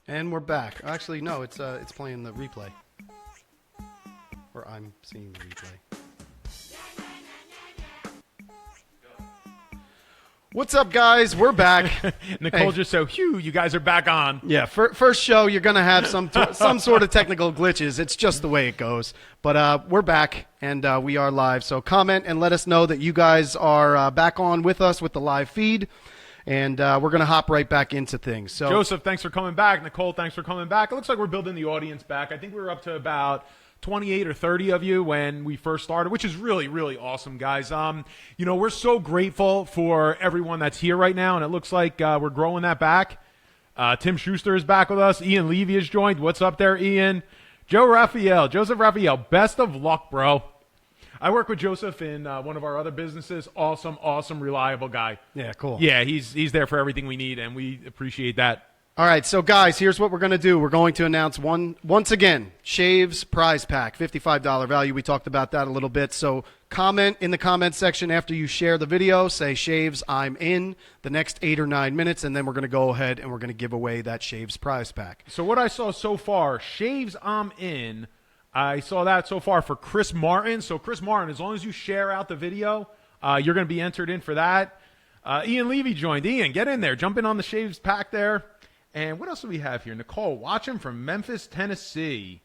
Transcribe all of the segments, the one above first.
And we're back. Actually, no, it's playing the replay. Or I'm seeing the replay. What's up, guys? We're back. Nicole just so, you guys are back on. Yeah, first show, you're going to have some sort of technical glitches. It's just the way it goes. But we're back, and we are live. So comment and let us know that you guys are back on with us with the live feed. And we're going to hop right back into things. So Joseph, thanks for coming back. Nicole, thanks for coming back. It looks like we're building the audience back. I think we were up to about 28 or 30 of you when we first started, which is really, really awesome, guys. We're so grateful for everyone that's here right now, and it looks like we're growing that back. Tim Schuster is back with us. Ian Levy has joined. What's up there, Ian? Joseph Raphael, best of luck, bro. I work with Joseph in one of our other businesses. Awesome, reliable guy. Yeah, cool. Yeah, he's there for everything we need, and we appreciate that. All right, so guys, here's what we're going to do. We're going to announce once again, Shaves prize pack, $55 value. We talked about that a little bit. So comment in the comment section after you share the video. Say, Shaves, I'm in the next 8 or 9 minutes, and then we're going to go ahead and we're going to give away that Shaves prize pack. So what I saw so far, Shaves, I'm in. I saw that so far for Chris Martin. So Chris Martin, as long as you share out the video, you're going to be entered in for that. Ian Levy joined. Ian, get in there. Jump in on the Shaves pack there. And what else do we have here? Nicole, watching from Memphis, Tennessee.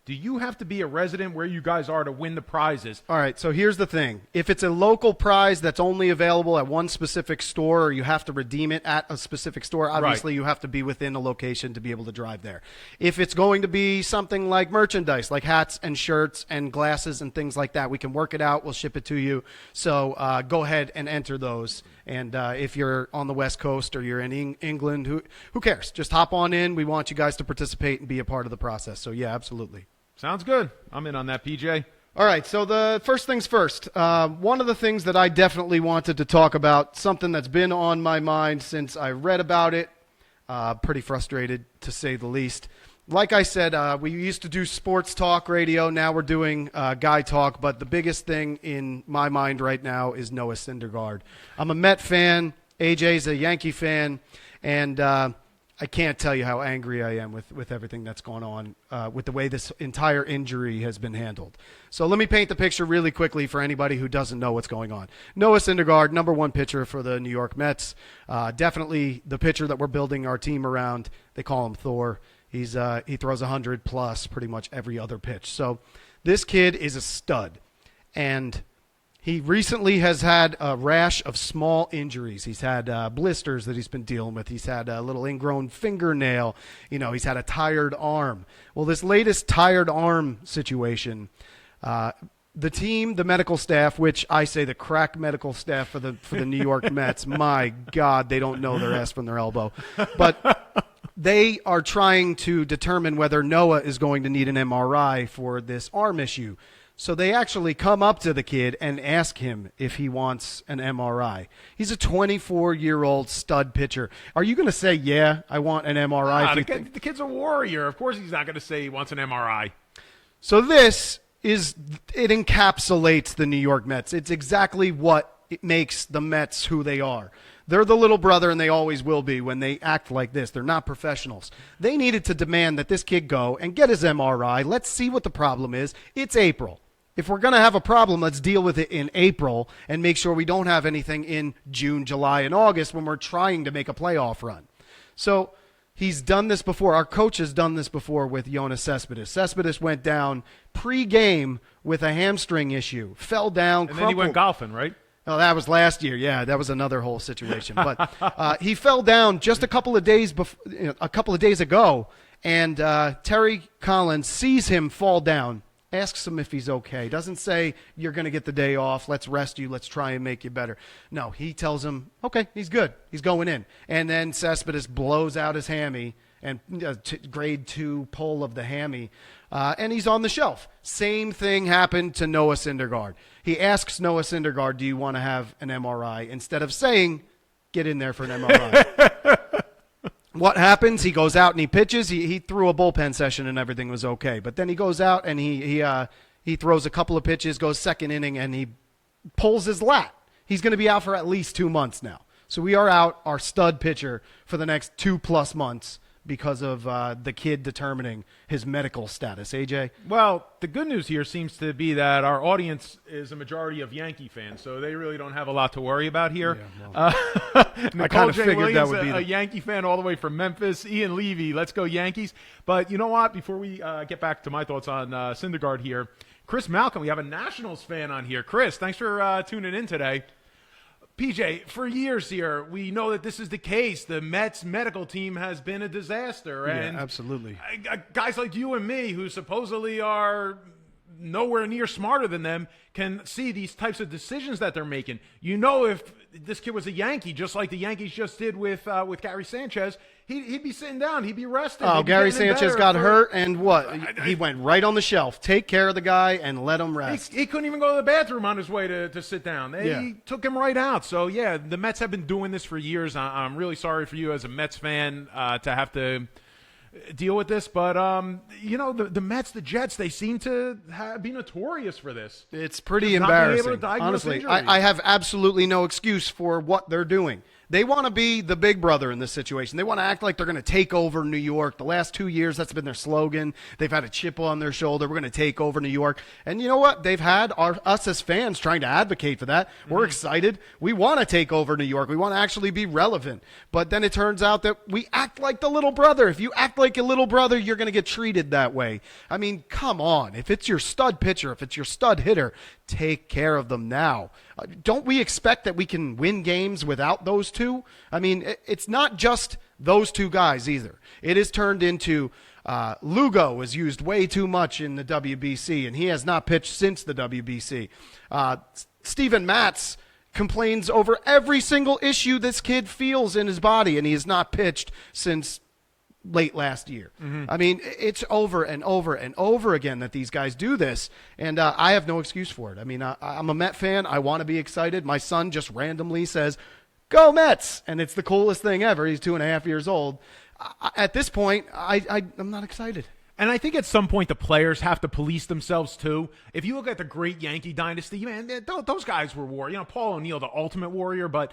Do you have to be a resident where you guys are to win the prizes? All right, so here's the thing. If it's a local prize that's only available at one specific store, or you have to redeem it at a specific store, obviously you have to be within a location to be able to drive there. If it's going to be something like merchandise, like hats and shirts and glasses and things like that, we can work it out. We'll ship it to you. So go ahead and enter those. And if you're on the West Coast or you're in England, who cares? Just hop on in. We want you guys to participate and be a part of the process. So, yeah, absolutely. Sounds good. I'm in on that, PJ. All right, so the first things first. One of the things that I definitely wanted to talk about, something that's been on my mind since I read about it, pretty frustrated to say the least. Like I said, we used to do sports talk radio. Now we're doing guy talk, but the biggest thing in my mind right now is Noah Syndergaard. I'm a Met fan. AJ's a Yankee fan, and I can't tell you how angry I am with everything that's going on with the way this entire injury has been handled. So let me paint the picture really quickly for anybody who doesn't know what's going on. Noah Syndergaard, number one pitcher for the New York Mets. Definitely the pitcher that we're building our team around. They call him Thor. He throws 100 plus pretty much every other pitch. So this kid is a stud. And he recently has had a rash of small injuries. He's had blisters that he's been dealing with. He's had a little ingrown fingernail. He's had a tired arm. Well, this latest tired arm situation, the team, the medical staff, which I say the crack medical staff for the New York Mets, my God, they don't know their ass from their elbow. But they are trying to determine whether Noah is going to need an MRI for this arm issue. So they actually come up to the kid and ask him if he wants an MRI. He's a 24-year-old stud pitcher. Are you going to say, yeah, I want an MRI? The kid's a warrior. Of course he's not going to say he wants an MRI. So it encapsulates the New York Mets. It's exactly what it makes the Mets who they are. They're the little brother, and they always will be when they act like this. They're not professionals. They needed to demand that this kid go and get his MRI. Let's see what the problem is. It's April. If we're going to have a problem, let's deal with it in April and make sure we don't have anything in June, July, and August when we're trying to make a playoff run. So he's done this before. Our coach has done this before with Yoenis Cespedes. Cespedes went down pre-game with a hamstring issue, fell down, and then he went golfing, right? Oh, that was last year. Yeah, that was another whole situation. But he fell down just a couple of days ago, and Terry Collins sees him fall down, asks him if he's okay. Doesn't say, you're going to get the day off, let's rest you, let's try and make you better. No, he tells him, okay, he's good, he's going in. And then Cespedes blows out his hammy, and grade 2 pull of the hammy, and he's on the shelf. Same thing happened to Noah Syndergaard. He asks Noah Syndergaard, do you want to have an MRI? Instead of saying, get in there for an MRI. What happens? He goes out and he pitches. He threw a bullpen session and everything was okay. But then he goes out and he throws a couple of pitches, goes second inning, and he pulls his lat. He's going to be out for at least 2 months now. So we are out our stud pitcher for the next 2+ months because of the kid determining his medical status. AJ? Well, the good news here seems to be that our audience is a majority of Yankee fans, so they really don't have a lot to worry about here. Nicole J. figured Williams, that would be a Yankee fan all the way from Memphis. Ian Levy, let's go Yankees. But you know what? Before we get back to my thoughts on Syndergaard here, Chris Malcolm, we have a Nationals fan on here. Chris, thanks for tuning in today. PJ, for years here, we know that this is the case. The Mets medical team has been a disaster. And absolutely. Guys like you and me, who supposedly are nowhere near smarter than them, can see these types of decisions that they're making. You know, if this kid was a Yankee, just like the Yankees just did with Gary Sanchez, he'd be sitting down. He'd be resting. Oh, Gary Sanchez got hurt, and what? He went right on the shelf. Take care of the guy and let him rest. He couldn't even go to the bathroom on his way to sit down. They took him right out. So, yeah, the Mets have been doing this for years. I'm really sorry for you as a Mets fan to have to deal with this. But, you know, the Mets, the Jets, they seem to be notorious for this. It's pretty Just not being able embarrassing. to diagnose Honestly, injuries. I have absolutely no excuse for what they're doing. They want to be the big brother in this situation. They want to act like they're going to take over New York. The last 2 years, that's been their slogan. They've had a chip on their shoulder. We're going to take over New York. And you know what? They've had us as fans trying to advocate for that. We're excited. We want to take over New York. We want to actually be relevant. But then it turns out that we act like the little brother. If you act like a little brother, you're going to get treated that way. I mean, come on. If it's your stud pitcher, if it's your stud hitter, take care of them now. Don't we expect that we can win games without those two? I mean, it's not just those two guys either. It has turned into Lugo is used way too much in the WBC, and he has not pitched since the WBC. Steven Matz complains over every single issue this kid feels in his body, and he has not pitched since late last year. I mean, it's over and over and over again that these guys do this, and I have no excuse for it. I mean, I'm a Met fan. I want to be excited. My son just randomly says, "Go Mets," and it's the coolest thing ever. He's 2.5 years old. At this point, I'm not excited. And I think at some point the players have to police themselves too. If you look at the great Yankee dynasty, man, those guys were warriors. You know, Paul O'Neill, the ultimate warrior, but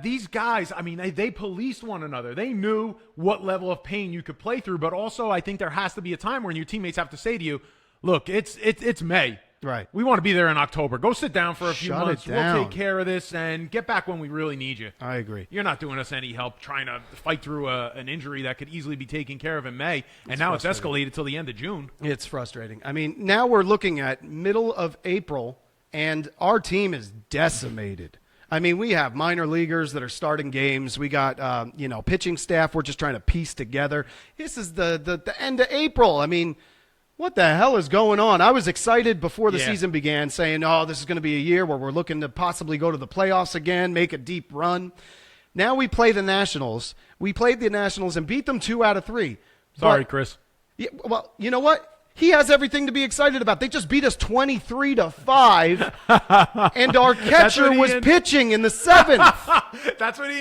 these guys, I mean, they policed one another. They knew what level of pain you could play through, but also I think there has to be a time when your teammates have to say to you, look, it's May. Right. We want to be there in October. Go sit down for a few Shut months. it down. We'll take care of this and get back when we really need you. I agree. You're not doing us any help trying to fight through an injury that could easily be taken care of in May, and now it's escalated till the end of June. It's frustrating. I mean, now we're looking at middle of April, and our team is decimated. I mean, we have minor leaguers that are starting games. We got, pitching staff we're just trying to piece together. This is the end of April. I mean, what the hell is going on? I was excited before the season began saying, oh, this is going to be a year where we're looking to possibly go to the playoffs again, make a deep run. Now we play the Nationals. We played the Nationals and beat them 2 out of 3. Sorry, Chris. Yeah, well, you know what? He has everything to be excited about. They just beat us 23-5, and our catcher was pitching in the 7th. That's what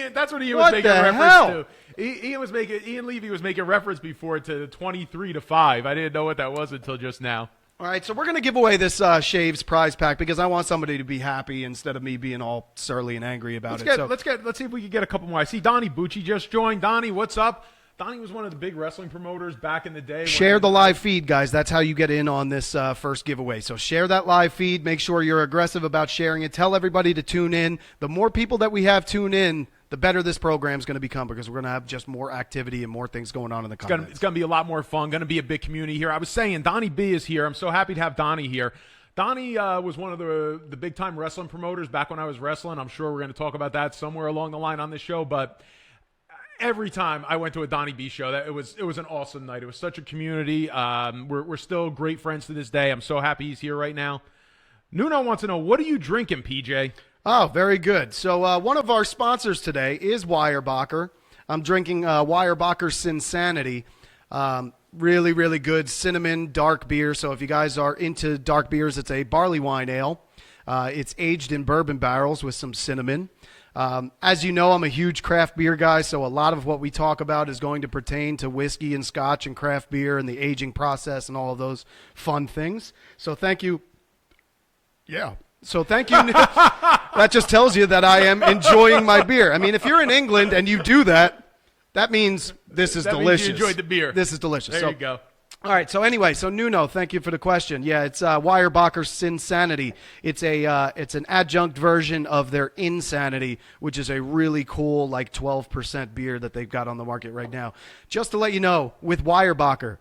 he was What making the reference hell? to. Ian Levy was making reference before to 23-5. I didn't know what that was until just now. All right, so we're going to give away this Shaves prize pack because I want somebody to be happy instead of me being all surly and angry about it. Let's see if we can get a couple more. I see Donnie Bucci just joined. Donnie, what's up? Donnie was one of the big wrestling promoters back in the day. Share the live feed, guys. That's how you get in on this first giveaway. So share that live feed. Make sure you're aggressive about sharing it. Tell everybody to tune in. The more people that we have tune in, the better this program is going to become because we're going to have just more activity and more things going on in the comments. It's going to be a lot more fun. Going to be a big community here. I was saying Donnie B is here. I'm so happy to have Donnie here. Donnie was one of the big-time wrestling promoters back when I was wrestling. I'm sure we're going to talk about that somewhere along the line on this show, but every time I went to a Donnie B show, it was an awesome night. It was such a community. We're still great friends to this day. I'm so happy he's here right now. Nuno wants to know, what are you drinking, PJ? Oh, very good. So one of our sponsors today is Weyerbacher. I'm drinking Weyerbacher Sinsanity. Really, really good cinnamon dark beer. So if you guys are into dark beers, it's a barley wine ale. It's aged in bourbon barrels with some cinnamon. As you know, I'm a huge craft beer guy, so a lot of what we talk about is going to pertain to whiskey and scotch and craft beer and the aging process and all of those fun things. So thank you. Yeah. So thank you. That just tells you that I am enjoying my beer. I mean, if you're in England and you do that, that means this is That means delicious. you enjoyed the beer. This is delicious. There you go. All right. So anyway, Nuno, thank you for the question. Yeah, it's Weyerbacher Sinsanity. It's an adjunct version of their Insanity, which is a really cool 12% beer that they've got on the market right now. Just to let you know, with Weyerbacher,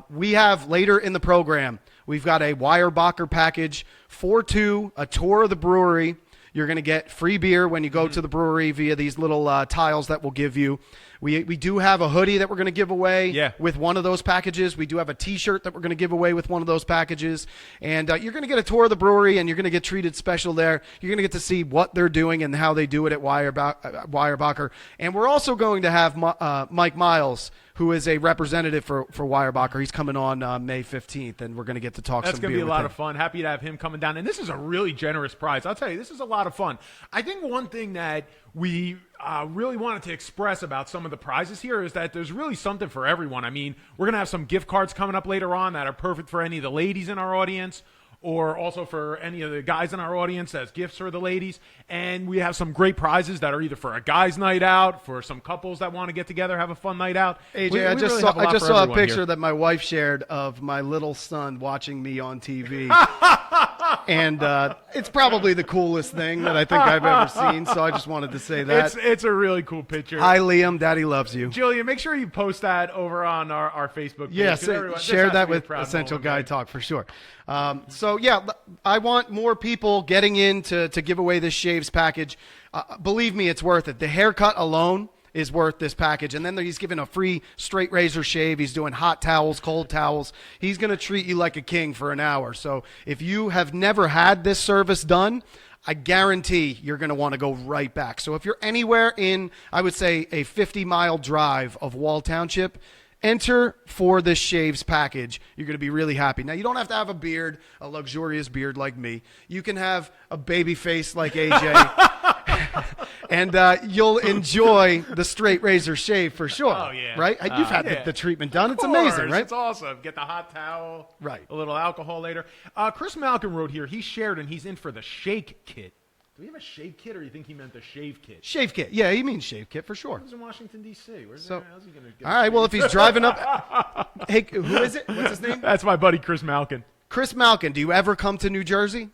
we have later in the program, we've got a Weyerbacher package, 4-2, a tour of the brewery. You're going to get free beer when you go to the brewery via these little tiles that we'll give you. We do have a hoodie that we're going to give away with one of those packages. We do have a T-shirt that we're going to give away with one of those packages. And you're going to get a tour of the brewery, and you're going to get treated special there. You're going to get to see what they're doing and how they do it at Weyerbacher. And we're also going to have Mike Miles, who is a representative for Weyerbacher. He's coming on May 15th, and we're going to get to talk That's some going beer to be a with lot him. of fun. Happy to have him coming down. And this is a really generous prize. I'll tell you, this is a lot of fun. I think one thing that we really wanted to express about some of the prizes here is that there's really something for everyone. I mean, we're going to have some gift cards coming up later on that are perfect for any of the ladies in our audience, or also for any of the guys in our audience as gifts for the ladies. And we have some great prizes that are either for a guy's night out, for some couples that want to get together, have a fun night out. AJ, I just saw a picture that my wife shared of my little son watching me on TV. And it's probably the coolest thing that I think I've ever seen, so I just wanted to say that. It's a really cool picture. Hi, Liam. Daddy loves you. Julia, make sure you post that over on our Facebook page. Yes, share that with Essential Guy Talk for sure. I want more people getting in to give away this shaves package. Believe me, it's worth it. The haircut alone is worth this package. And then he's giving a free straight razor shave. He's doing hot towels, cold towels. He's going to treat you like a king for an hour. So if you have never had this service done, I guarantee you're going to want to go right back. So if you're anywhere in, I would say, a 50-mile drive of Wall Township, enter for this shaves package. You're going to be really happy. Now, you don't have to have a beard, a luxurious beard like me. You can have a baby face like AJ. And you'll enjoy the straight razor shave for sure. Oh, yeah. Right? You've had the treatment done. It's course, amazing, right? It's awesome. Get the hot towel. Right. A little alcohol later. Chris Malcolm wrote here, he shared and he's in for the shake kit. Do we have a shave kit, or do you think he meant the shave kit? Shave kit. Yeah, he means shave kit for sure. He lives in Washington, D.C. How's he going to get all right, well, if he's driving up. Hey, who is it? What's his name? That's my buddy, Chris Malkin. Chris Malkin, do you ever come to New Jersey?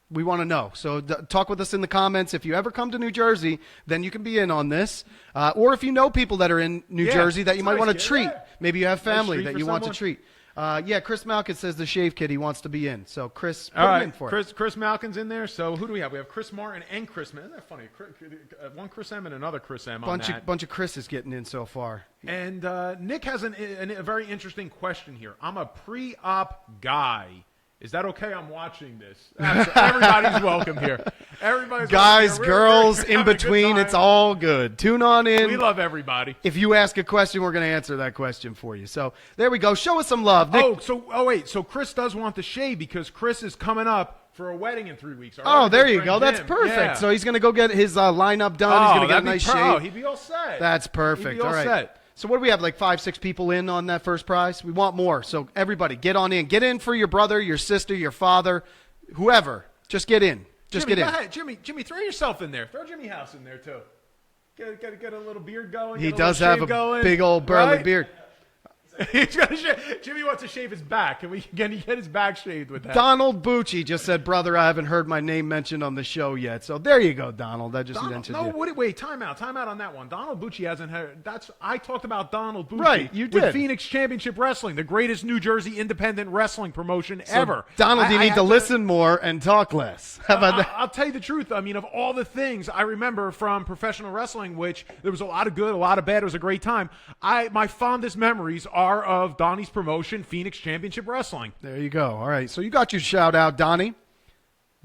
We want to know. So talk with us in the comments. If you ever come to New Jersey, then you can be in on this. Or if you know people that are in New Jersey that you might want to treat. Yeah. Maybe you have family that you want to treat. Chris Malkin says the shave kit he wants to be in. So, Chris, put him in for it. Chris Malkin's in there. So, who do we have? We have Chris Martin and Chris M. Isn't that funny? One Chris M and another Chris M on that. Bunch of Chris's getting in so far. And Nick has a very interesting question here. I'm a pre-op guy. Is that okay? I'm watching this. Everybody's welcome here. Everybody's guys, welcome here. Girls, in between, it's all good. Tune on in. We love everybody. If you ask a question, we're going to answer that question for you. So there we go. Show us some love, Nick. So Chris does want the shave because Chris is coming up for a wedding in 3 weeks. There you go. That's perfect. Yeah. So he's going to go get his lineup done. He's going to get a nice shave. He'd be all set. That's perfect. He'd be all right. set. So what do we have, like 5-6 people in on that first prize? We want more. So everybody, get on in. Get in for your brother, your sister, your father, whoever. Just get in. Get in. Go ahead. Jimmy, throw yourself in there. Throw Jimmy House in there, too. Get a little beard going. He does have a big old burly beard. He's gonna Jimmy wants to shave his back. Can he get his back shaved with that? Donald Bucci just said, brother, I haven't heard my name mentioned on the show yet. So there you go, Donald. I just mentioned you. No, wait, time out on that one. Donald Bucci hasn't heard. I talked about Donald Bucci. Right, you did. With Phoenix Championship Wrestling, the greatest New Jersey independent wrestling promotion ever. Donald, you need to listen more and talk less. How about that? I'll tell you the truth. I mean, of all the things I remember from professional wrestling, which there was a lot of good, a lot of bad. It was a great time. My fondest memories are of Donnie's promotion, Phoenix Championship Wrestling. There you go. All right. So you got your shout out, Donnie.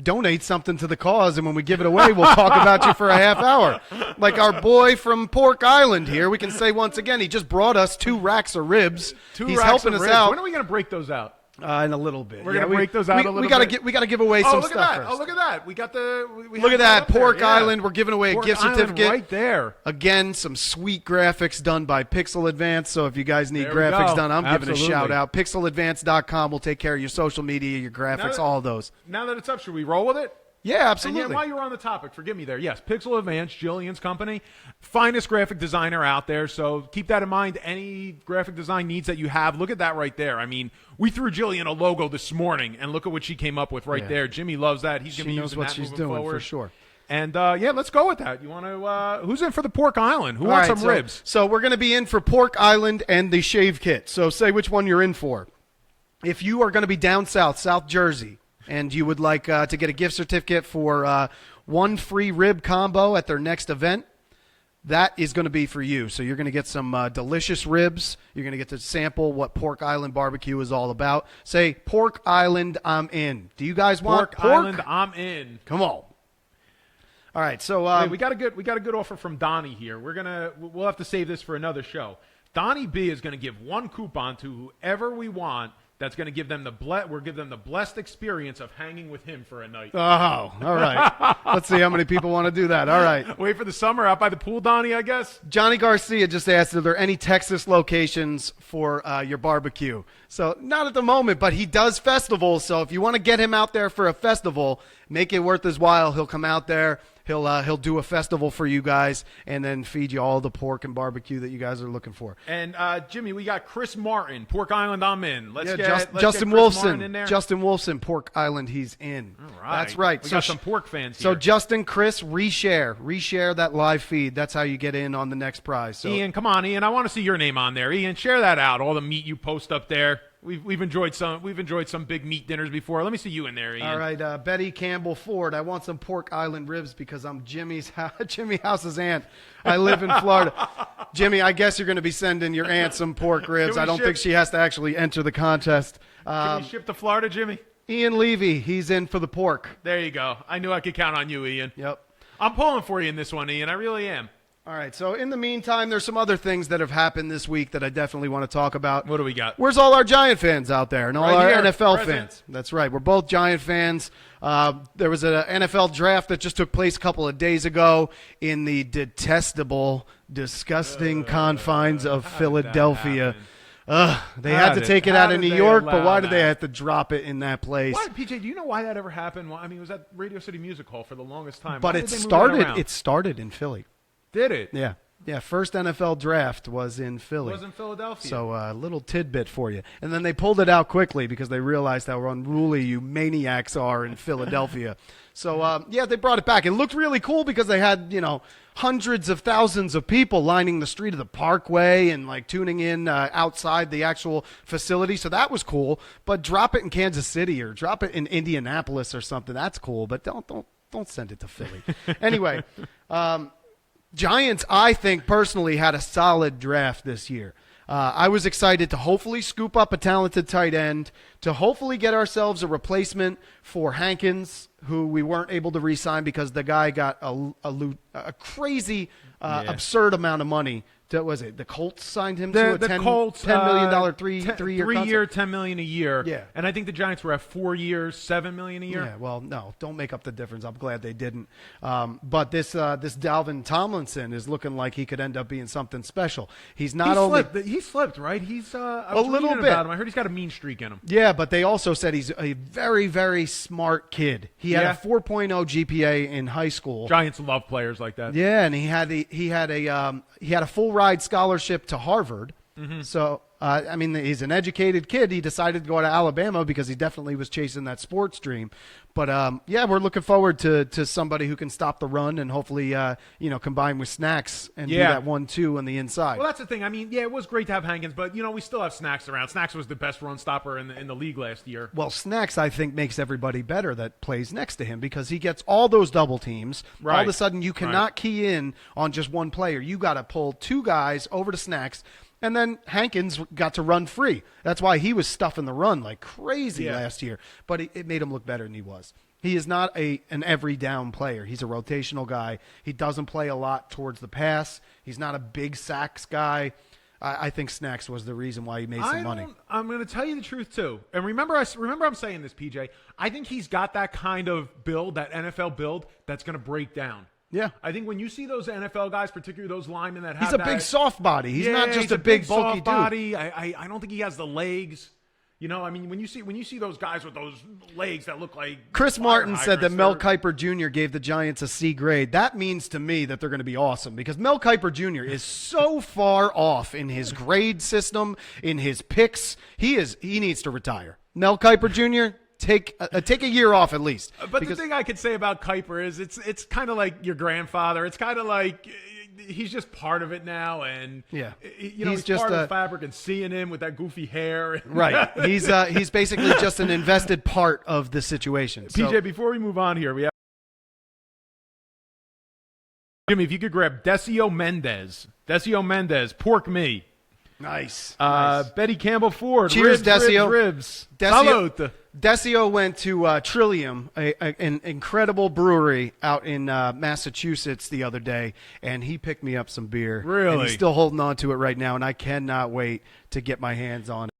Donate something to the cause, and when we give it away, we'll talk about you for a half hour. Like our boy from Pork Island here, we can say once again, he just brought us 2 racks of ribs. He's helping us out. When are we going to break those out? In a little bit. We're going to break those out a little bit. We got to give away some stuff first. Oh, look at that. We got look at that. Pork Island. We're giving away a gift certificate. Right there. Again, some sweet graphics done by Pixel Advance. So if you guys need graphics done, I'm giving a shout out. PixelAdvance.com will take care of your social media, your graphics, all of those. Now that it's up, should we roll with it? Yeah, absolutely. And yeah, while you're on the topic, forgive me there. Yes, Pixel Advance, Jillian's company, finest graphic designer out there. So keep that in mind. Any graphic design needs that you have, look at that right there. I mean, we threw Jillian a logo this morning, and look at what she came up with right there. Jimmy loves that. He's going to be using that moving forward. For sure. And yeah, let's go with that. You want to? Who's in for the Pork Island? Who wants some ribs? So we're going to be in for Pork Island and the shave kit. So say which one you're in for. If you are going to be down south, South Jersey, and you would like to get a gift certificate for one free rib combo at their next event, that is going to be for you. So you're going to get some delicious ribs. You're going to get to sample what Pork Island barbecue is all about. Say, Pork Island, I'm in. Do you guys want pork? Island, I'm in. Come on. All right, so we got a good offer from Donnie here. We'll have to save this for another show. Donnie B is going to give one coupon to whoever we want. That's going to give them the blessed experience of hanging with him for a night. Oh, all right. Let's see how many people want to do that. All right. Wait for the summer out by the pool, Donnie, I guess. Johnny Garcia just asked if there are any Texas locations for your barbecue. So not at the moment, but he does festivals. So if you want to get him out there for a festival, make it worth his while. He'll come out there. He'll do a festival for you guys and then feed you all the pork and barbecue that you guys are looking for. And Jimmy, we got Chris Martin, Pork Island, I'm in. Let's get Justin Chris Wolfson Martin in there. Justin Wolfson, Pork Island, he's in. All right. That's right. We got some pork fans here. So Justin, Chris, reshare that live feed. That's how you get in on the next prize. So Ian, come on, Ian. I want to see your name on there. Ian, share that out. All the meat you post up there. We've enjoyed some big meat dinners before. Let me see you in there, Ian. All right, Betty Campbell Ford. I want some Pork Island ribs because I'm Jimmy House's aunt. I live in Florida. Jimmy, I guess you're going to be sending your aunt some pork ribs. I don't think she has to actually enter the contest. Can we ship to Florida, Jimmy? Ian Levy, he's in for the pork. There you go. I knew I could count on you, Ian. Yep. I'm pulling for you in this one, Ian. I really am. All right, so in the meantime, there's some other things that have happened this week that I definitely want to talk about. What do we got? Where's all our Giant fans out there and all our NFL present. fans? That's right. We're both Giant fans. There was an NFL draft that just took place a couple of days ago in the detestable, disgusting confines of Philadelphia. They had to take it out of New York, but why did they have to drop it in that place? What, PJ? Do you know why that ever happened? Well, I mean, it was at Radio City Music Hall for the longest time. But it started in Philly. Did it? Yeah. Yeah, first NFL draft was in Philly. It was in Philadelphia. So a little tidbit for you. And then they pulled it out quickly because they realized how unruly you maniacs are in Philadelphia. So, yeah, they brought it back. It looked really cool because they had, hundreds of thousands of people lining the street of the Parkway and, tuning in outside the actual facility. So that was cool. But drop it in Kansas City or drop it in Indianapolis or something. That's cool. But don't send it to Philly. Anyway, Giants, I think, personally had a solid draft this year. I was excited to hopefully scoop up a talented tight end, to hopefully get ourselves a replacement for Hankins, who we weren't able to re-sign because the guy got a crazy, absurd amount of money. Was it the Colts signed him to a $10 million three-year $10 million a year. Yeah. And I think the Giants were at 4 years, $7 million a year. Yeah, well, no, don't make up the difference. I'm glad they didn't. But this Dalvin Tomlinson is looking like he could end up being something special. He slipped, right? He's a little bit. About him. I heard he's got a mean streak in him. Yeah, but they also said he's a very, very smart kid. He had a 4.0 GPA in high school. Giants love players like that. Yeah, and he had a full ride scholarship to Harvard. Mm-hmm. So, he's an educated kid. He decided to go to Alabama because he definitely was chasing that sports dream. But, we're looking forward to somebody who can stop the run and hopefully, combine with Snacks and do that 1-2 on the inside. Well, that's the thing. I mean, it was great to have Hankins, but, we still have Snacks around. Snacks was the best run stopper in the league last year. Well, Snacks, I think, makes everybody better that plays next to him because he gets all those double teams. Right. All of a sudden, you cannot key in on just one player. You got to pull two guys over to Snacks. And then Hankins got to run free. That's why he was stuffing the run like crazy last year. But it made him look better than he was. He is not an every down player. He's a rotational guy. He doesn't play a lot towards the pass. He's not a big sacks guy. I think Snacks was the reason why he made some money. I'm going to tell you the truth, too. And remember I'm saying this, PJ. I think he's got that kind of build, that NFL build, that's going to break down. Yeah. I think when you see those NFL guys, particularly those linemen that have He's a big soft body. He's not just a big bulky soft body. I don't think he has the legs. You know, I mean, when you see those guys with those legs that look like Chris fire Martin said that hydrants, Mel they're- Kiper Jr. gave the Giants a C grade. That means to me that they're going to be awesome because Mel Kiper Jr. is so far off in his grade system, in his picks. He needs to retire. Mel Kiper Jr., take a year off at least. But the thing I could say about Kuiper is it's kind of like your grandfather. It's kind of like he's just part of it now, and Yeah. you know, He's he's just part of a- the fabric, and seeing him with that goofy hair. Right. He's basically just an invested part of the situation. So, PJ, before we move on here, we have Jimmy. If you could grab Decio Mendez, pork me. nice. Betty Campbell Ford. Cheers, ribs, Decio. Ribs. Decio, Salute. Decio went to Trillium, an incredible brewery out in Massachusetts the other day, and he picked me up some beer. Really? And he's still holding on to it right now, and I cannot wait to get my hands on it.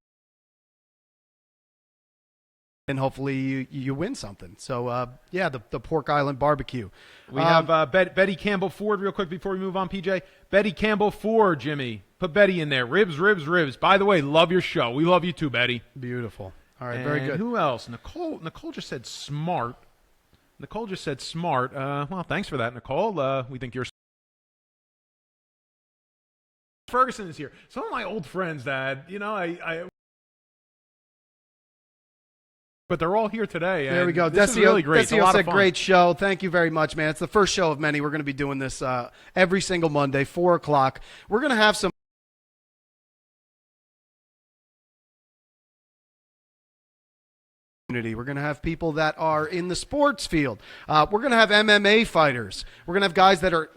And hopefully you win something. So, yeah, the Pork Island barbecue. We have Betty Campbell Ford real quick before we move on, PJ. Betty Campbell Ford, Jimmy. Put Betty in there. Ribs. By the way, love your show. We love you too, Betty. Beautiful. All right, And very good. Who else? Nicole just said smart. Well, thanks for that, Nicole. We think you're. Ferguson is here. Some of my old friends that, you know, but they're all here today. There we and go. This is really great. It's a Decio lot said, of fun. great show. Thank you very much, man. It's the first show of many. We're going to be doing this every single Monday, 4 o'clock. We're going to have some. We're going to have people that are in the sports field. We're going to have MMA fighters. We're going to have guys that are.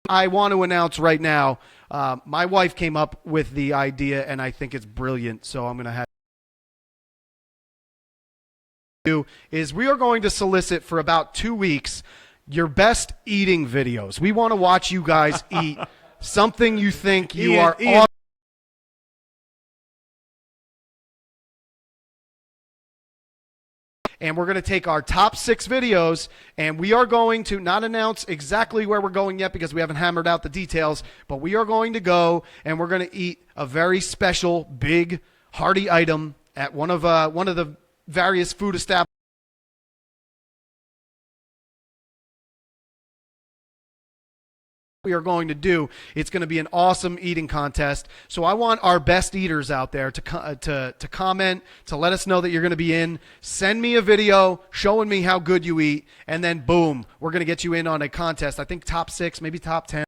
I want to announce right now, my wife came up with the idea, and I think it's brilliant, so I'm going to have is we are going to solicit for about 2 weeks your best eating videos. We want to watch you guys eat something you think you are Ian. And we're going to take our top 6 videos, and we are going to not announce exactly where we're going yet because we haven't hammered out the details, but we are going to go and we're going to eat a very special, big, hearty item at one of the various food establishments. We are going to do. It's going to be an awesome eating contest. So I want our best eaters out there to comment, to let us know that you're going to be in. Send me a video showing me how good you eat, and then boom, we're going to get you in on a contest. I think top 6, maybe top 10.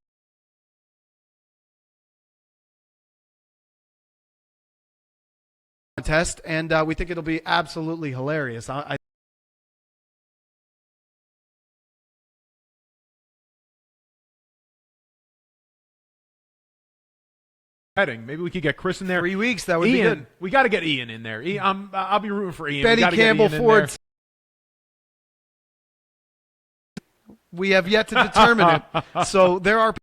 Contest, and we think it'll be absolutely hilarious. Maybe we could get Chris in there. 3 weeks, that would Ian, be good. we got to get Ian in there. I'll be rooting for Ian. Betty We gotta get Campbell Ian in Ford. there. We have yet to determine it. So there are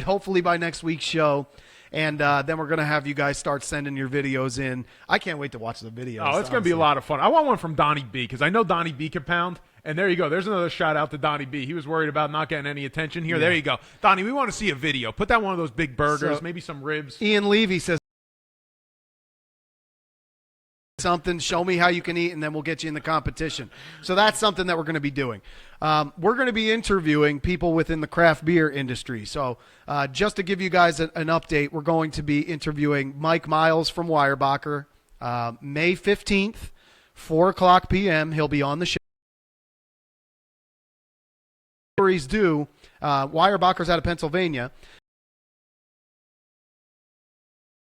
hopefully by next week's show. And then we're going to have you guys start sending your videos in. I can't wait to watch the videos. Oh, it's going to be a honestly. lot of fun. I want one from Donnie B because I know Donnie B can pound. And there you go. There's another shout out to Donnie B. He was worried about not getting any attention here. Yeah. There you go. Donnie, we want to see a video. Put down one of those big burgers, So- maybe some ribs. Ian Levy says something, show me how you can eat, and then we'll get you in the competition. So that's something that we're going to be doing. We're going to be interviewing people within the craft beer industry. So just to give you guys an update, we're going to be interviewing Mike Miles from Weyerbacher May 15th, 4 o'clock p.m. He'll be on the show. Breweries do. Weyerbacher's out of Pennsylvania.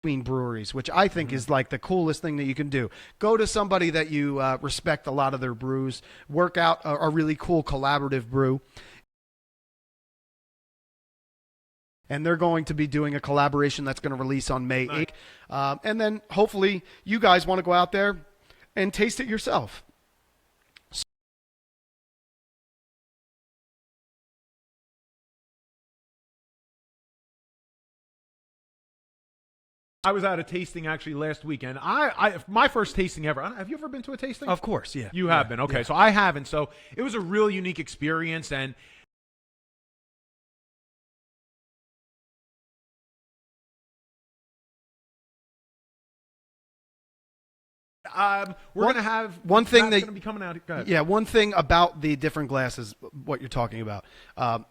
Breweries, which I think is like the coolest thing that you can do. Go to somebody that you respect a lot of their brews, work out a really cool collaborative brew. And they're going to be doing a collaboration that's going to release on May 8th. And then hopefully you guys want to go out there and taste it yourself. I was at a tasting actually last weekend. My first tasting ever. Have you ever been to a tasting? Of course, yeah. You have been. Okay, yeah. so I haven't. So it was a real unique experience, and we're going to have one thing that's that going to be coming out. Go ahead. Yeah, one thing about the different glasses, what you're talking about,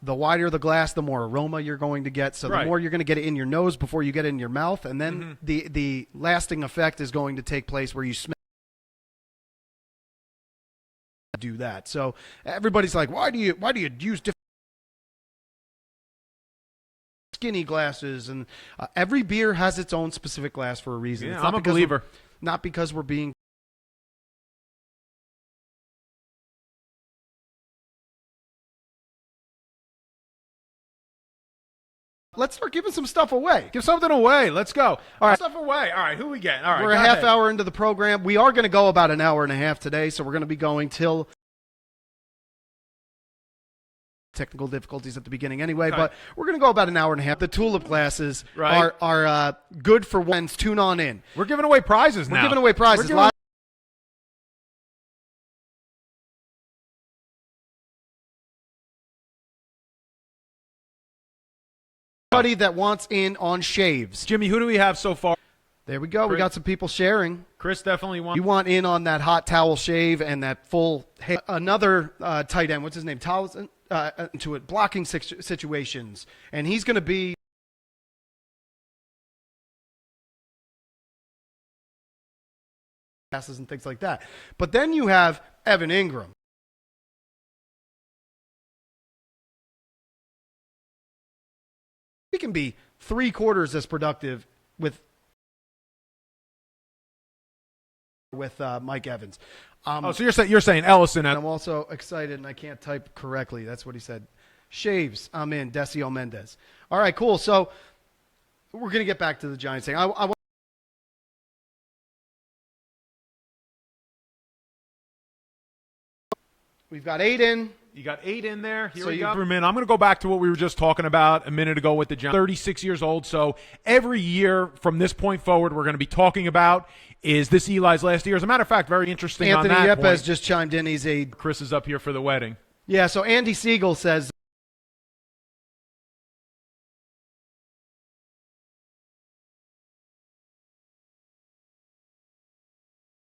the wider the glass, the more aroma you're going to get. So the Right. more you're going to get it in your nose before you get it in your mouth, and then the lasting effect is going to take place where you smell. Do that. So everybody's like, why do you use different skinny glasses? And every beer has its own specific glass for a reason. Yeah, It's not I'm a because believer. not because we're being. Let's start giving some stuff away. Give something away. Let's go. All right. Stuff away. All right, who we get? All right, We're a go half ahead. hour into the program. We are going to go about an hour and a half today, so we're going to be going till technical difficulties at the beginning anyway, Okay. but we're going to go about an hour and a half. The tulip glasses Right. are good for ones. Tune on in. We're giving away prizes now. We're giving away prizes. We're giving- Anybody that wants in on shaves. Jimmy, who do we have so far? There we go. We Chris- got some people sharing. Chris definitely won. You want in on that hot towel shave and that full another tight end. What's his name? Towson to it blocking situations, and he's going to be passes and things like that. But then you have Evan Ingram. He can be 3/4 as productive with Mike Evans. Oh, so you're saying Ellison? And I'm also excited, and I can't type correctly. That's what he said. Shaves. I'm in. Decio Mendez. All right, cool. So we're going to get back to the Giants thing. We've got 8 in. You got 8 in there. Here So we you- go. I'm going to go back to what we were just talking about a minute ago with the Giants. 36 years old. So every year from this point forward, we're going to be talking about is this Eli's last year. As a matter of fact, very interesting Anthony on that Yepes point. just chimed in. He's a Chris is up here for the wedding. yeah. So Andy Siegel says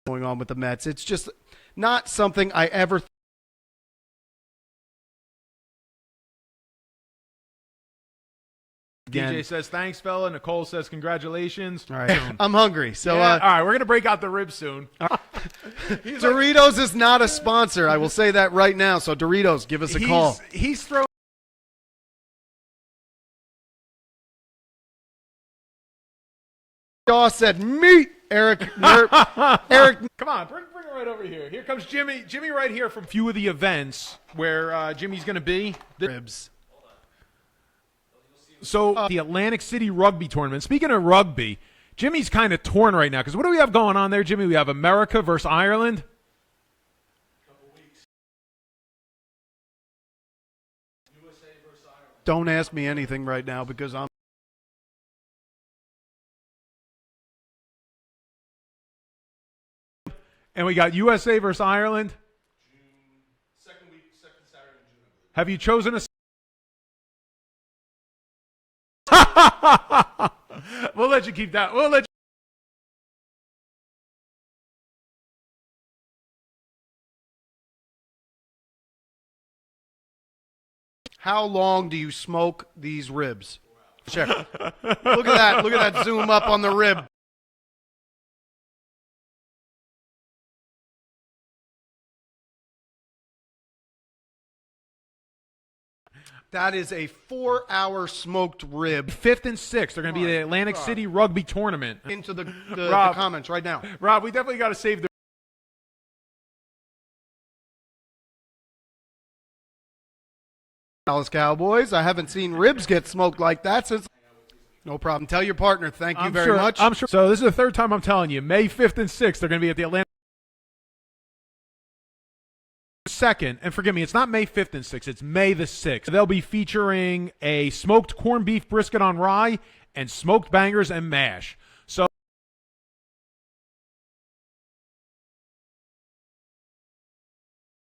going on with the Mets. It's just not something I ever. Again. DJ says, thanks, fella. Nicole says, congratulations. All right, I'm hungry. So Yeah, all right, we're going to break out the ribs soon. Doritos is not a sponsor. I will say that right now. So Doritos, give us a call. He's throwing. Shaw said meat. Eric, Eric. Come on, bring it right over here. Here comes Jimmy. Jimmy right here from a few of the events where Jimmy's going to be. Ribs. So the Atlantic City Rugby Tournament. Speaking of rugby, Jimmy's kind of torn right now because what do we have going on there, Jimmy? We have America versus Ireland. Don't ask me anything right now because I'm. And we got USA versus Ireland. Second Saturday in June, I believe. Have you chosen a? We'll let you keep that. We'll let you. How long do you smoke these ribs? Check. Look at that. Look at that zoom up on the rib. That is a 4-hour smoked rib. 5th and 6th. They're going to be the Atlantic City Rugby Tournament. Into the Rob. comments right now. Rob, we definitely got to save the. Dallas Cowboys. I haven't seen ribs get smoked like that since. No problem. Tell your partner. Thank you very much. I'm sure. So this is the third time I'm telling you. May 5th and 6th, they're going to be at the Atlantic. 2nd, and forgive me, it's not May 5th and 6th, it's May the 6th. They'll be featuring a smoked corned beef brisket on rye and smoked bangers and mash. So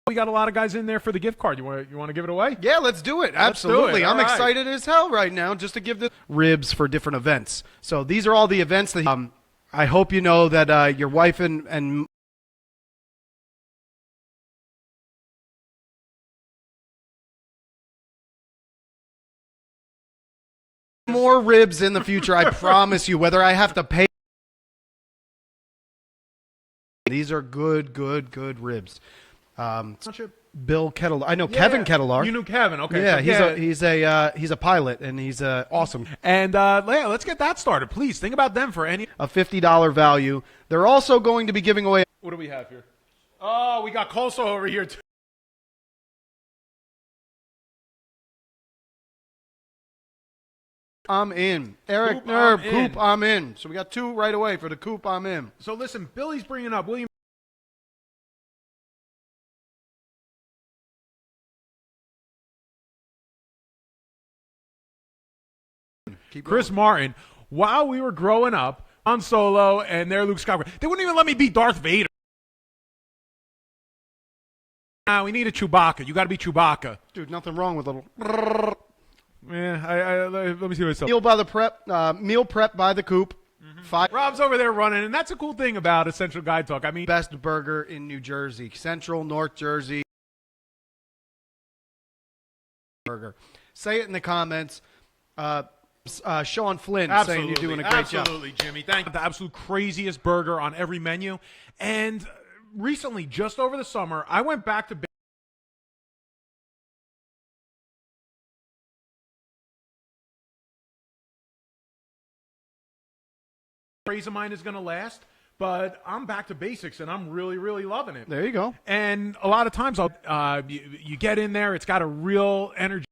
We got a lot of guys in there for the gift card. You want to give it away? Yeah, let's do it. do it. Absolutely. All I'm right. excited as hell right now just to give the ribs for different events. So these are all the events that I hope you know that your wife and more ribs in the future. I promise you, whether I have to pay. These are good ribs. Bill Kettle. I know Kevin Kettler. You knew Kevin. Okay. Yeah, so, he's a pilot and he's awesome. And yeah, let's get that started. Please think about them for any. A $50 value. They're also going to be giving away. What do we have here? Oh, we got coleslaw over here too. I'm in. Eric Coop, Nerb, I'm in. Coop, I'm in. So we got 2 right away for the Coop, I'm in. So listen, Billy's bringing up William. Keep Chris going. Martin. While we were growing up, Han Solo and their Luke Skywalker, they wouldn't even let me be Darth Vader. Now we need a Chewbacca. You got to be Chewbacca. Dude, nothing wrong with little. Yeah, let me see what it's. Meal prep by the Coop. Rob's over there running, and that's a cool thing about Essential Guide Talk. I mean, Best burger in New Jersey. Central, North Jersey. Burger. Say it in the comments. Sean Flynn saying you're doing a great job. Absolutely, Jimmy. Thank you. The absolute craziest burger on every menu. And recently, just over the summer, I went back to phrase of mine is going to last, but I'm back to basics, and I'm really, really loving it. There you go. And a lot of times, you get in there, it's got a real energy.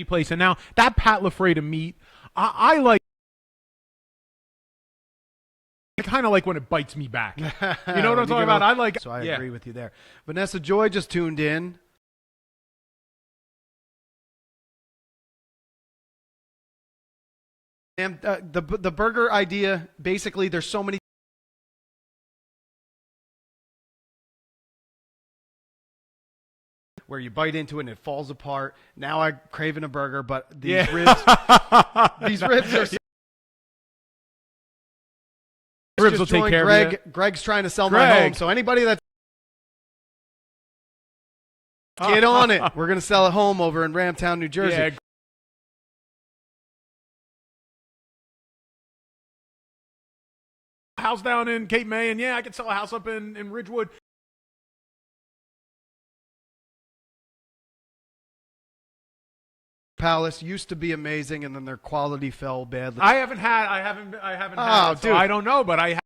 Place, and now that Pat LaFreda meat, I like. I kind of like when it bites me back. You know what I'm talking about? I like. So I agree with you there. Vanessa Joy just tuned in. And the burger idea, basically, there's so many. Where you bite into it and it falls apart. Now I'm craving a burger, but these ribs, these ribs are. Ribs will take care Greg. of you. Greg's trying to sell my home, so anybody that's get on it. We're gonna sell a home over in Ramtown, New Jersey. Yeah. House down in Cape May, and yeah, I could sell a house up in Ridgewood. Palace used to be amazing, and then their quality fell badly. I haven't had Oh, it, so dude. I don't know, but I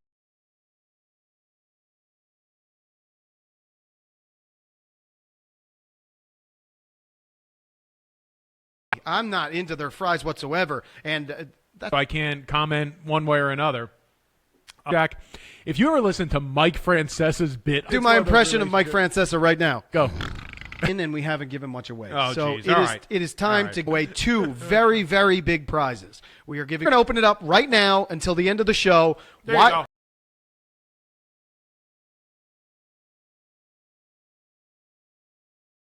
I'm not into their fries whatsoever, and that's I can't comment one way or another. Jack, if you ever listen to Mike Francesa's bit, do my impression of Mike Francesa right now. Go. And we haven't given much away. Oh, so geez. All right. it is time All right. to give away 2 very, very big prizes. We are giving. We're going to open it up right now until the end of the show. There you go.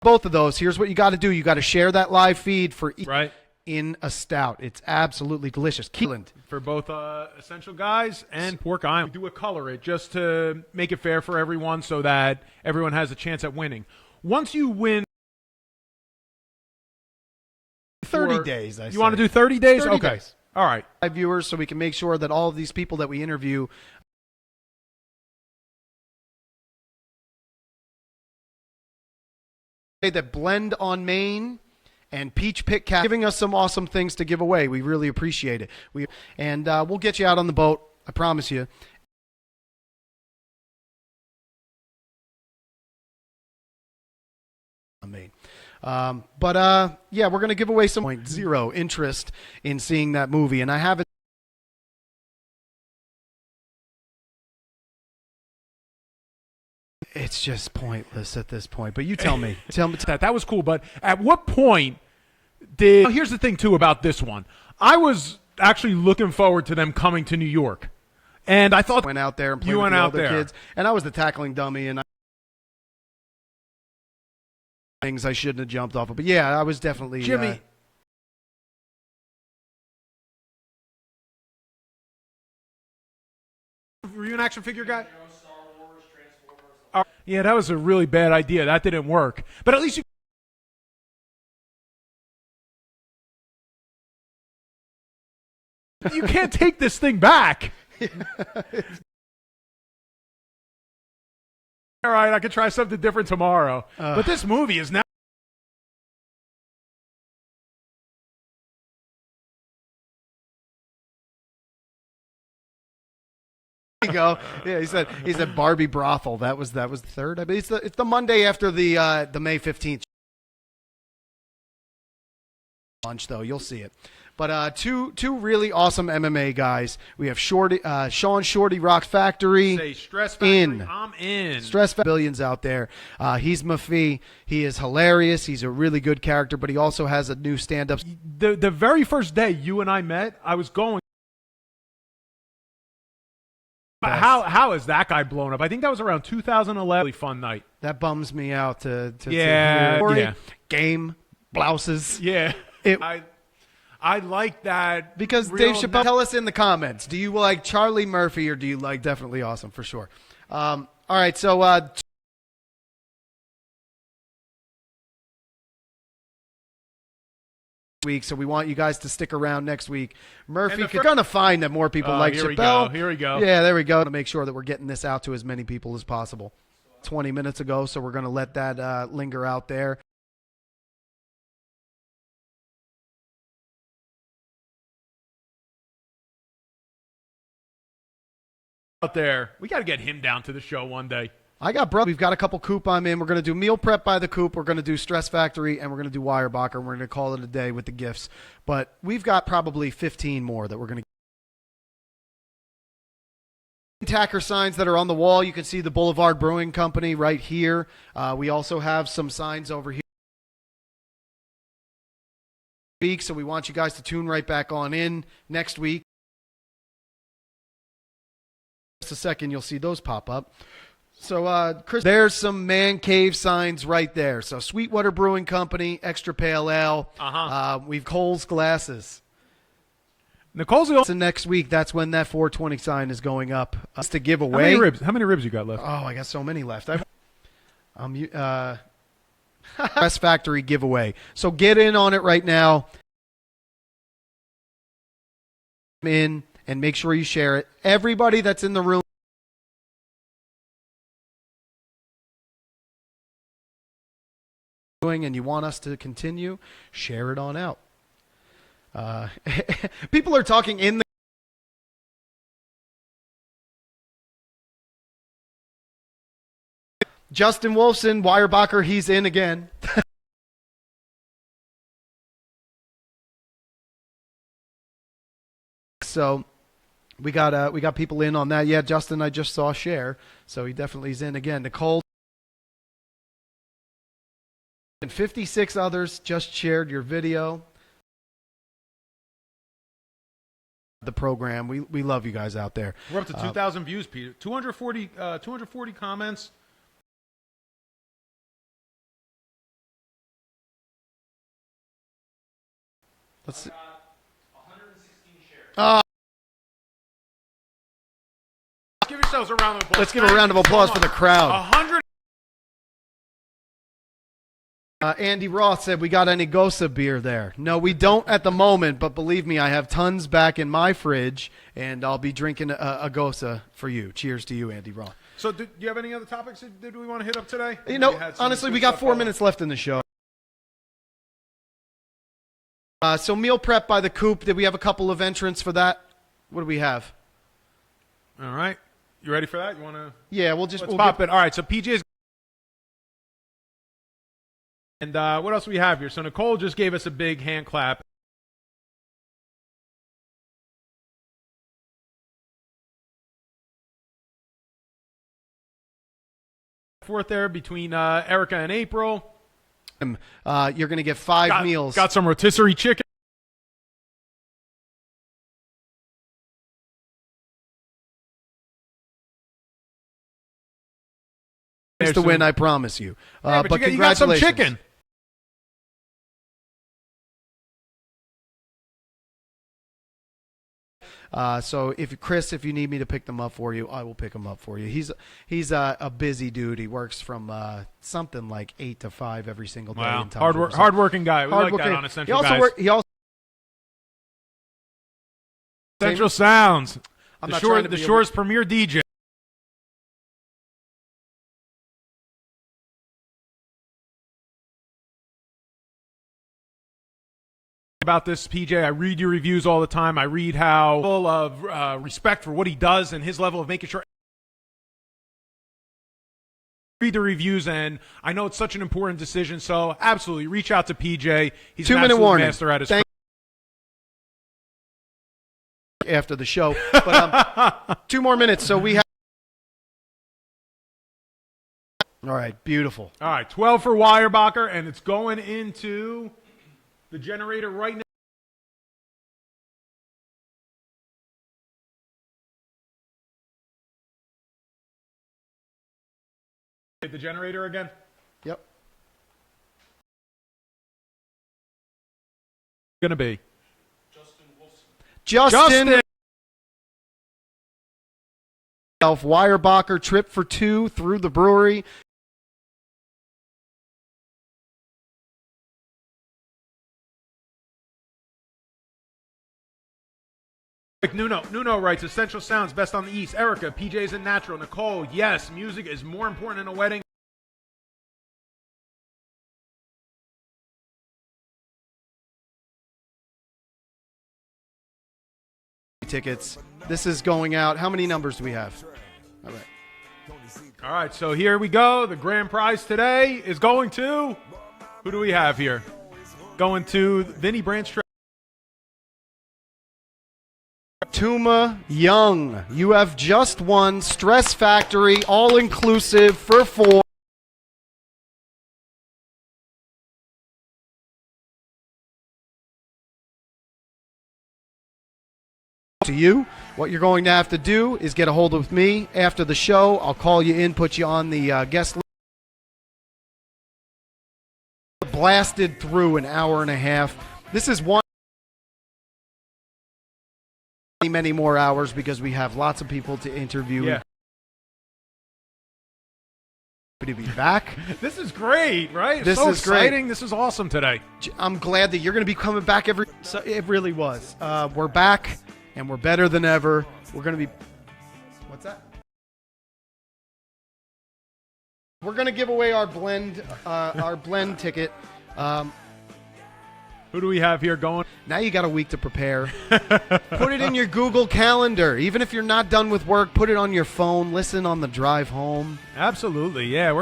Both of those. Here's what you got to do. You got to share that live feed for each Right. in a stout. It's absolutely delicious. Keeland. For both Essential Guys and Pork Island. We do a color it just to make it fair for everyone so that everyone has a chance at winning. Once you win 30 days, I You want to do 30 days? 30 Okay. days. All right. Viewers, so we can make sure that all of these people that we interview that blend on Maine and Peach Pit Cat giving us some awesome things to give away. We really appreciate it. We'll get you out on the boat. I promise you. Maine. Yeah, we're going to give away some 0 interest in seeing that movie, and I haven't. It's just pointless at this point. But you tell me. That was cool, but at what point did... Here's the thing, too, about this one. I was actually looking forward to them coming to New York. And I thought Went out there and played You with went the out older there. kids, and I was the tackling dummy, and things I shouldn't have jumped off of. But yeah, I was definitely Jimmy. Were you an action figure guy? Yeah, that was a really bad idea. That didn't work. But at least you can't take this thing back. All right, I could try something different tomorrow. But this movie is now. There you go. Yeah, he said Barbie brothel. That was the third. I mean, it's the Monday after the May 15th lunch, though. You'll see it. But two really awesome MMA guys. We have Sean Shorty Rock Factory. Say Stress Factory. In. I'm in. Stress Billions out there. He's Mafi. He is hilarious. He's a really good character, but he also has a new stand-up. The very first day you and I met, I was going. How is that guy blown up? I think that was around 2011. Really fun night. That bums me out to Yeah, hear. yeah. Game blouses. Yeah, It- I like that Because real Dave Chappelle, tell us in the comments, do you like Charlie Murphy or do you like Definitely Awesome for sure? All right, so week, so we want you guys to stick around next week. Murphy, And the you're going to find that more people like here we Chappelle. go. Here we go. Yeah, there we go. To make sure that we're getting this out to as many people as possible. 20 minutes ago, so we're going to let that linger out there. Out there, we got to get him down to the show one day. We've got a couple Coop I'm in. We're going to do Meal Prep by the Coop. We're going to do Stress Factory, and we're going to do Weyerbacher, and we're going to call it a day with the gifts. But we've got probably 15 more that we're going to tacker signs that are on the wall. You can see the Boulevard Brewing Company right here. We also have some signs over here. So we want you guys to tune right back on in next week. Just a second, you'll see those pop up. So, Chris, there's some man cave signs right there. So, Sweetwater Brewing Company, Extra Pale Ale. We've Cole's Glasses. Nicole's the So next week, that's when that 420 sign is going up. It's to give How away. many ribs? How many ribs you got left? Oh, I got so many left. Press Factory giveaway. So get in on it right now. In and make sure you share it. Everybody that's in the room. And you want us to continue, share it on out. People are talking in the Justin Wolfson, Weyerbacher, he's in again. So we got people in on that. Yeah, Justin, I just saw share, so he definitely is in again. Nicole and 56 others just shared your video. The program. We love you guys out there. We're up to 2,000 views, Peter. 240 comments. Let's see. 116 shares. Give yourselves a round of applause. Let's give a round of applause for the crowd. 100. Andy Roth said, we got any Gosa beer there? No, we don't at the moment, but believe me, I have tons back in my fridge, and I'll be drinking a Gosa for you. Cheers to you, Andy Roth. So, do you have any other topics that we want to hit up today? You know, had some honestly, good we got stuff 4 going. minutes left in the show. So Meal Prep by the Coop, did we have a couple of entrants for that? What do we have? All right. You ready for that? You want to? Yeah, Let's pop it. All right. So PJ's. And what else do we have here? So Nicole just gave us a big hand clap. Fourth there between Erica and April. You're going to get 5 meals. Got some rotisserie chicken. It's the win, I promise you. Yeah, but you got some congratulations. chicken. So Chris, if you need me to pick them up for you, I will pick them up for you. He's a busy dude. He works from something like 8 to 5 every single day. Wow, in Times River. hardworking guy. We like Hardworking. that on Essential Guys. He also Essential Sounds. I'm The not trying to the be Shore's premier DJ. About this, PJ, I read your reviews all the time. I read how full of respect for what he does and his level of making sure. Read the reviews, and I know it's such an important decision. So absolutely, reach out to PJ. He's an 2-minute absolute warning. master at his. After the show, but 2 more minutes. So we have. All right, beautiful. All right, 12 for Weyerbacher, and it's going into the generator right now. Hit the generator again. Yep. Gonna be Justin. Weyerbacher trip for 2 through the brewery. Nuno writes, Essential Sounds, best on the East. Erica, PJ's and Natural. Nicole, yes, music is more important in a wedding. Tickets. This is going out. How many numbers do we have? All right. All right, so here we go. The grand prize today is going to, who do we have here? Going to Vinny Branch. Tuma Young, you have just won Stress Factory all-inclusive for 4. To you, what you're going to have to do is get a hold of me after the show. I'll call you in, put you on the guest list. Blasted through an hour and a half. This is one. Many more hours because we have lots of people to interview. Yeah. To be back. This is great, right? This so is great. exciting. This is awesome today. I'm glad that you're going to be coming back every. So it really was. We're back and we're better than ever. We're going to be. What's that? We're going to give away our blend ticket. Who do we have here going? Now you got a week to prepare. Put it in your Google Calendar. Even if you're not done with work, put it on your phone. Listen on the drive home. Absolutely, yeah.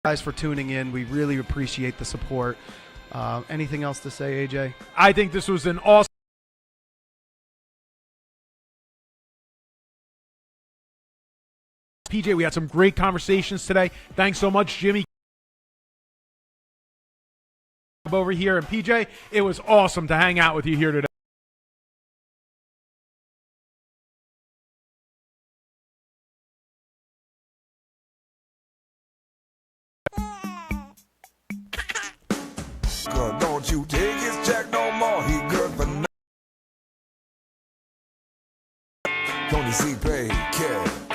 Guys, for tuning in. We really appreciate the support. Anything else to say, AJ? I think this was an awesome. PJ, we had some great conversations today. Thanks so much, Jimmy. Over here, and PJ, it was awesome to hang out with you here today. Don't you take his check no more, he good for nothing. Tony C. Pay, care.